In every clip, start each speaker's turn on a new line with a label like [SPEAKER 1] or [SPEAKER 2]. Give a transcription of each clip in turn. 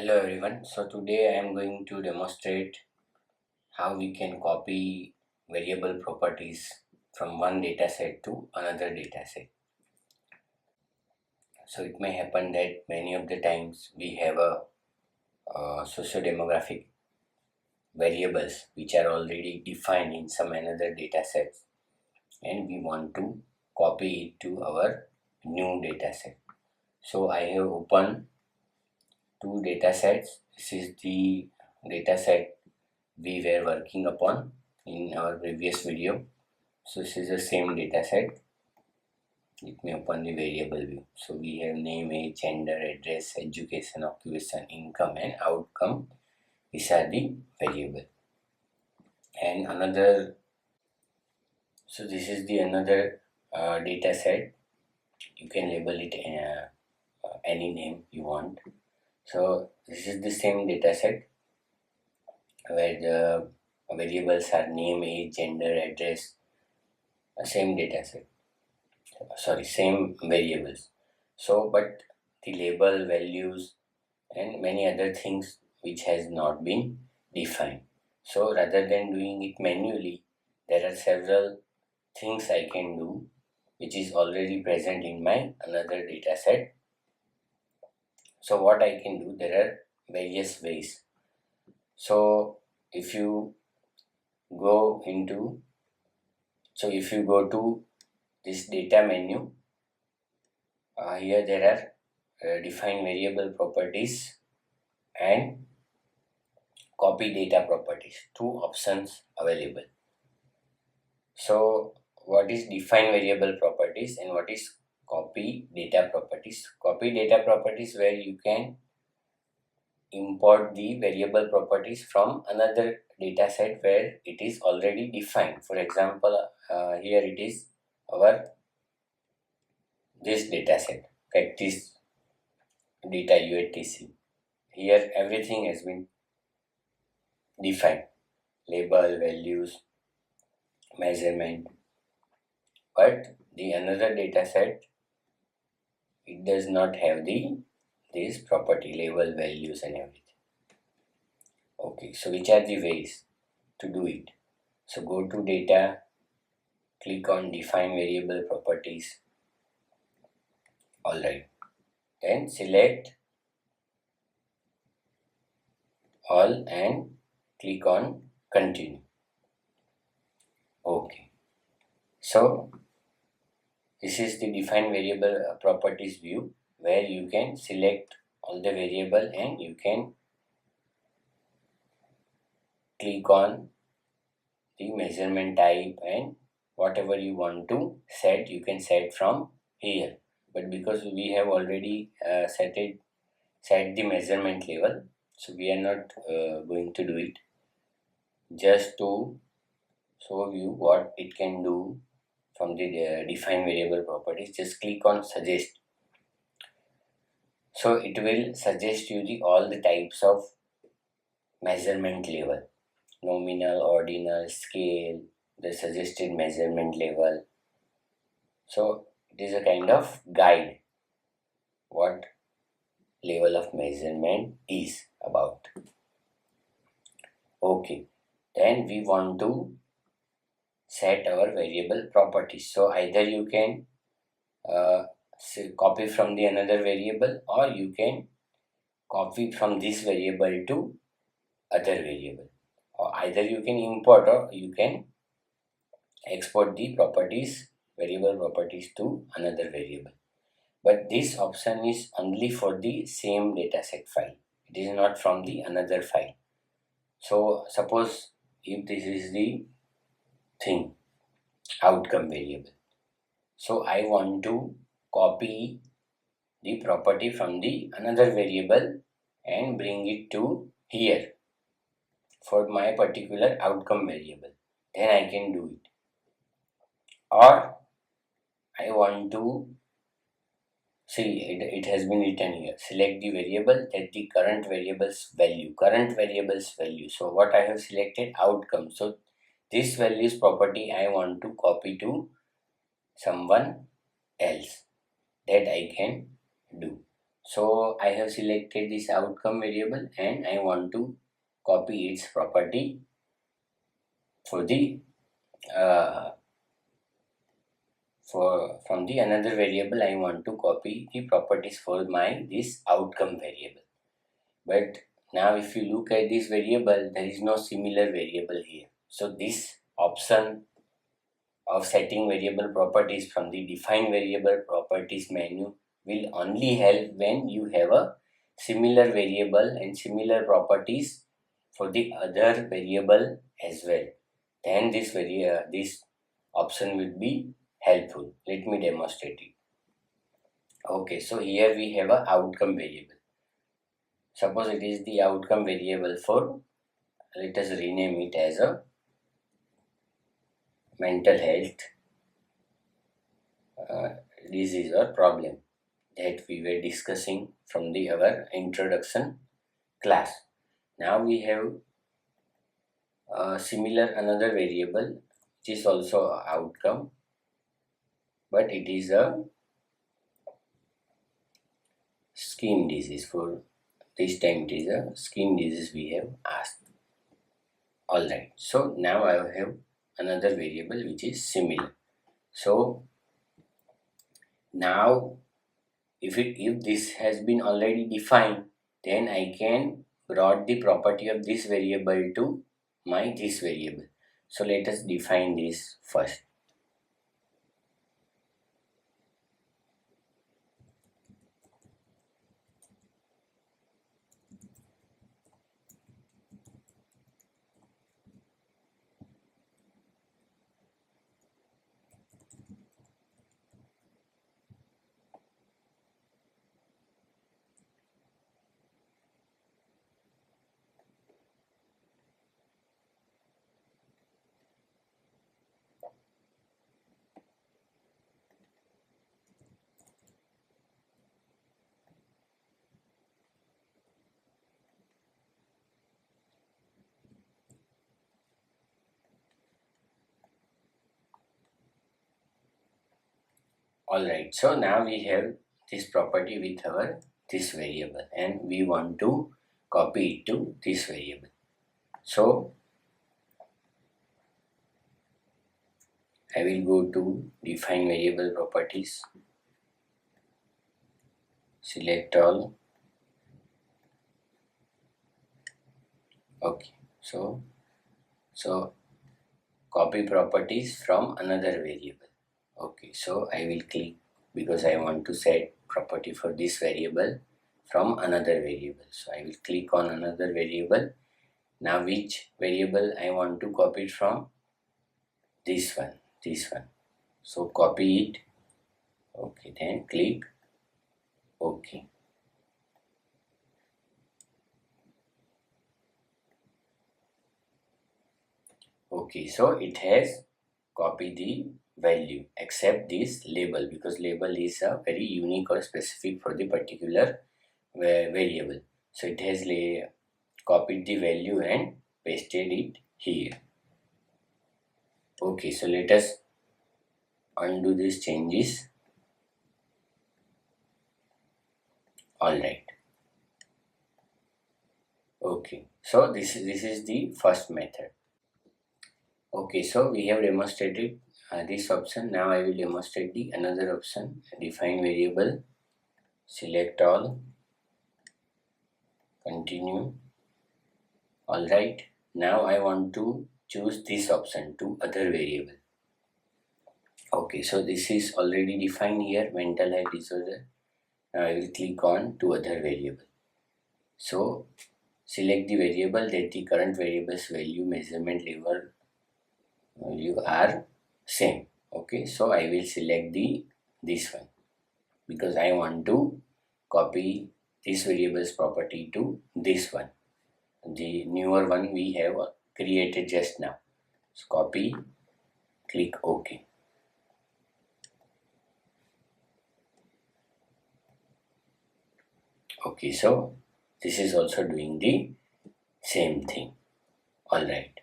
[SPEAKER 1] Hello everyone. So today I am going to demonstrate how we can copy variable properties from one dataset to another dataset. So it may happen that many of the times we have a socio-demographic variables which are already defined in some another datasets, and we want to copy it to our new dataset. So I have opened two datasets. This is the dataset we were working upon in our previous video. So this is the same dataset. Let me open the variable view. So we have name, age, gender, address, education, occupation, income, and outcome. These are the variable. And another, so this is the another dataset. You can label it any name you want. So this is the same dataset where the variables are name, age, gender, address, same dataset. Same variables. So but the label, values, and many other things which has not been defined. So rather than doing it manually, there are several things I can do which is already present in my another dataset. So what I can do, there are various ways. So if you go into, so if you go to this data menu, here there are define variable properties and copy data properties, two options available. So what is define variable properties and what is copy data properties? Copy data properties where you can import the variable properties from another data set where it is already defined. For example, here it is our this data set, practice data UATC. Here everything has been defined, label, values, measurement. But the another data set, it does not have this property, label, values, and everything. Okay, so which are the ways to do it? So go to data, click on define variable properties. Alright, then select all and click on continue. Okay, so this is the define variable properties view where you can select all the variable and you can click on the measurement type, and whatever you want to set you can set from here. But because we have already set the measurement level, so we are not going to do it. Just to show you what it can do from the define variable properties, just click on suggest. So it will suggest you all the types of measurement level: nominal, ordinal, scale, the suggested measurement level. So it is a kind of guide what level of measurement is about. Okay, then we want to set our variable properties. So either you can copy from the another variable, or you can copy from this variable to other variable, or either you can import or you can export the properties, variable properties, to another variable. But this option is only for the same dataset file. It is not from the another file. So suppose if this is the thing, outcome variable. So I want to copy the property from the another variable and bring it to here for my particular outcome variable. Then I can do it. Or I want to see it has been written here, select the variable that the current variable's value. So what I have selected, outcome. So this values property I want to copy to someone else. That I can do. So I have selected this outcome variable and I want to copy its property for the from the another variable. I want to copy the properties for my this outcome variable. But now if you look at this variable, there is no similar variable here. So this option of setting variable properties from the define variable properties menu will only help when you have a similar variable and similar properties for the other variable as well. Then this option will be helpful. Let me demonstrate it. Okay, so here we have a outcome variable. Suppose it is the outcome variable for, let us rename it as a mental health disease or problem that we were discussing from the our introduction class. Now we have a similar another variable which is also a outcome, but it is a skin disease. For this time it is a skin disease we have asked. Alright, so now I have another variable which is similar. So now if this has been already defined, then I can brought the property of this variable to my this variable. So let us define this first. Alright, so now we have this property with our this variable and we want to copy it to this variable. So I will go to define variable properties, select all. Okay, so copy properties from another variable. Okay, so I will click because I want to set property for this variable from another variable. So I will click on another variable. Now which variable I want to copy it from? This one. So copy it. Okay, then click OK. Okay, so it has copied the value except this label, because label is a very unique or specific for the particular variable. So it has copied the value and pasted it here. Okay, so let us undo these changes. Alright. Okay, so this is the first method. Okay, so we have demonstrated this option. Now I will demonstrate the another option, define variable, select all, continue. Alright, now I want to choose this option to other variable. Okay, so this is already defined here, mental health disorder. Now I will click on to other variable. So select the variable that the current variable's value, measurement level value are same. Okay, so I will select this one because I want to copy this variable's property to this one, the newer one we have created just now. So copy, click OK. Okay, so this is also doing the same thing. Alright.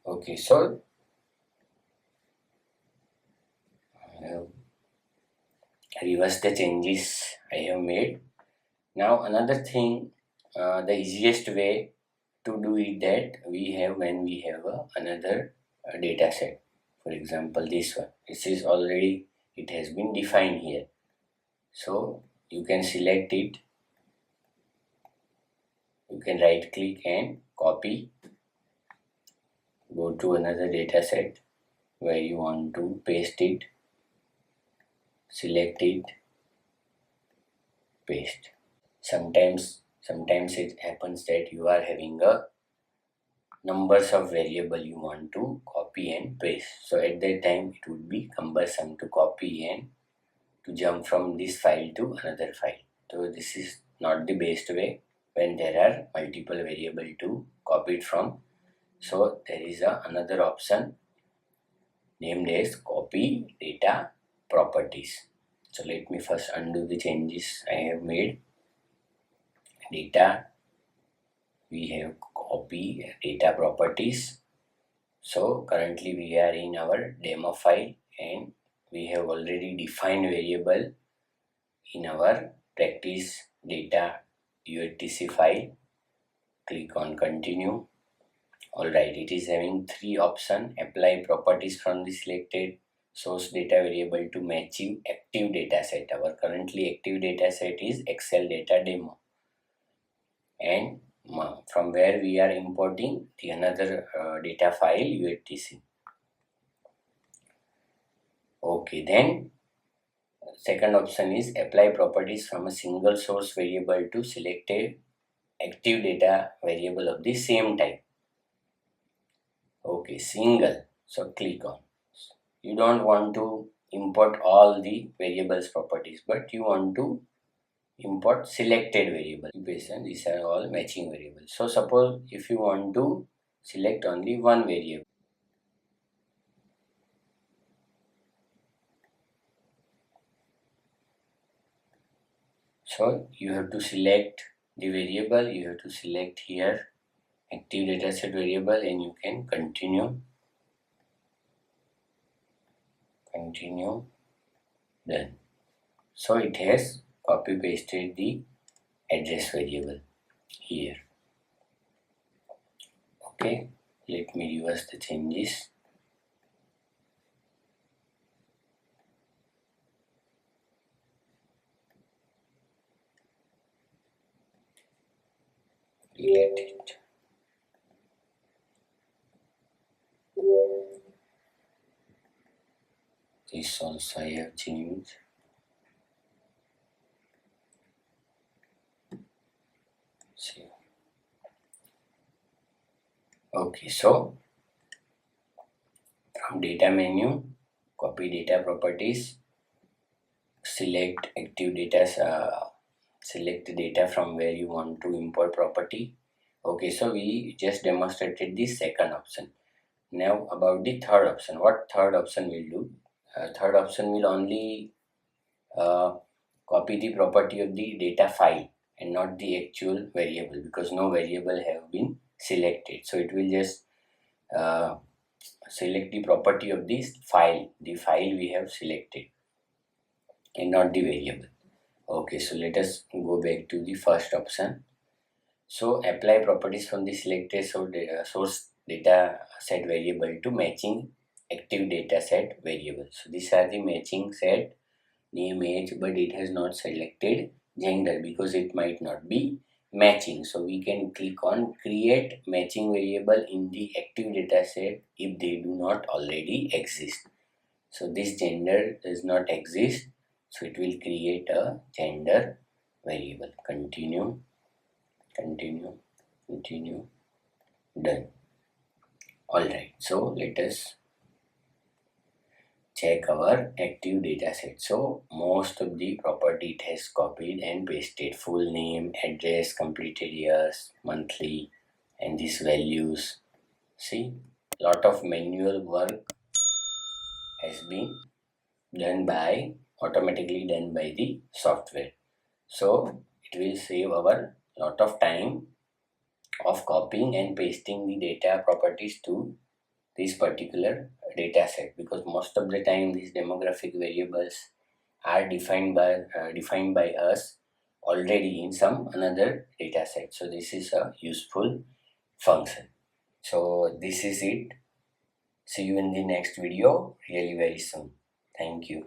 [SPEAKER 1] Okay, so reverse the changes I have made. Now another thing, the easiest way to do it that we have when we have another data set. For example, this one. This is already, it has been defined here. So you can select it. You can right click and copy. Go to another data set where you want to paste it. Select it. Paste. Sometimes it happens that you are having a numbers of variable you want to copy and paste. So at that time it would be cumbersome to copy and to jump from this file to another file. So this is not the best way when there are multiple variable to copy it from. So there is another option named as copy data properties. So let me first undo the changes I have made. Data, we have copy data properties. So currently we are in our demo file and we have already defined variable in our practice data UTC file. Click on continue. Alright, it is having three options. Apply properties from the selected source data variable to matching active data set. Our currently active data set is Excel data demo. And from where we are importing the another data file UTC. Okay, then second option is apply properties from a single source variable to selected active data variable of the same type. Okay, single. So click on. You don't want to import all the variables properties, but you want to import selected variable. These are all matching variables. So suppose if you want to select only one variable. So you have to select the variable, you have to select here active dataset variable and you can continue, done. So it has copy pasted the address variable here. Okay, let me reverse the changes. Delete it. This also I have changed. See. Okay, so from data menu, copy data properties, select active data, select the data from where you want to import property. Okay, so we just demonstrated the second option. Now about the third option. What third option will do? Third option will only copy the property of the data file and not the actual variable, because no variable have been selected. So it will just select the property of this file, the file we have selected, and not the variable. Okay, so let us go back to the first option. So apply properties from the selected source data set variable to matching active data set variable. So these are the matching set, name, age, but it has not selected gender because it might not be matching. So we can click on create matching variable in the active data set if they do not already exist. So this gender does not exist, so it will create a gender variable. Continue, done. Alright, so let us check our active data set. So most of the property it has copied and pasted: full name, address, completed years, monthly, and these values. See, lot of manual work has been automatically done by the software. So it will save our lot of time of copying and pasting the data properties to this particular data set, because most of the time these demographic variables are defined by us already in some another data set. So this is a useful function. So this is it. See you in the next video really very soon. Thank you.